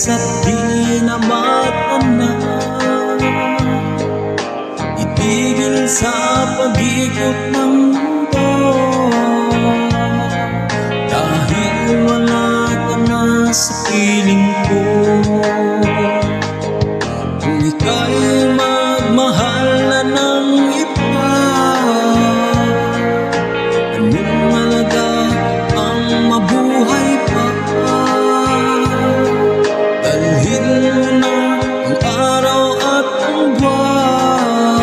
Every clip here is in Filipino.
isa't di na matanan. Itigil sa pag-ikot ng mundo, dahil wala ka na sa piling ko. Kung ika'y magmahal na ng iba, anong malaga ang mabuhay pa? Dalhin mo na ang araw at ang buwan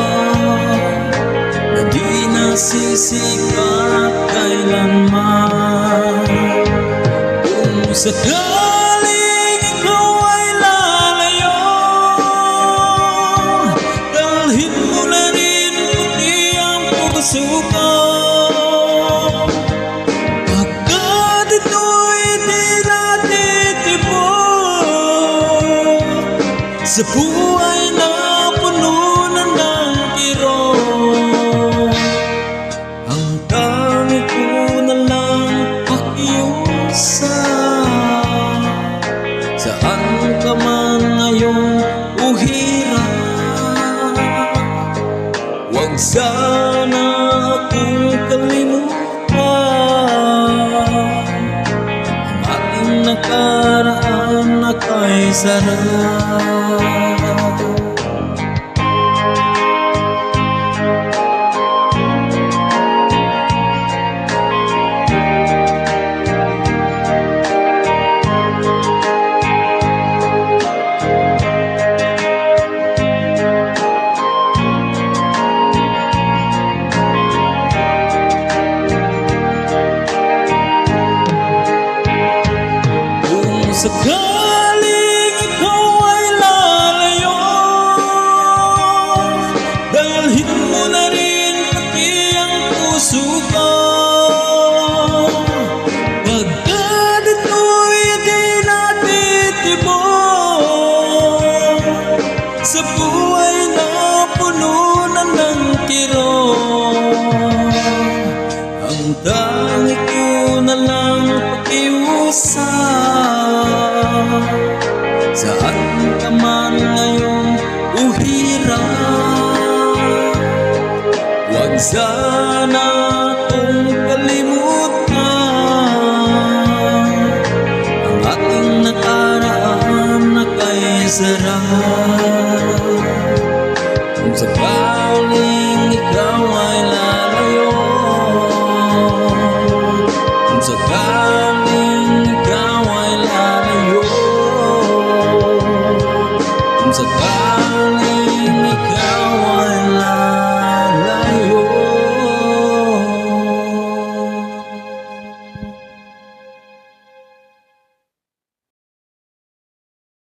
na di nasisikat kailanman. Kung sakaling ikaw ay lalayo, dalhin mo na rin pati ang puso ko. Pagkat ito'y di natitibok sa buhay na puno na ng kirot, ang tangi ko na lang pakiusap. Saan ka man ngayong uhirap, huwag sana akong kalimutan. Ang ating nakaraan na kay sarap. Sakaling ikaw ay lalayo, dalhin mo na rin pati ang puso ko. Pagkat ito'y di natitibok sa buhay na puno na ng kirot, ang tangi ko na lang pakiusap. Saan ka man ngayong uhirap, huwag sana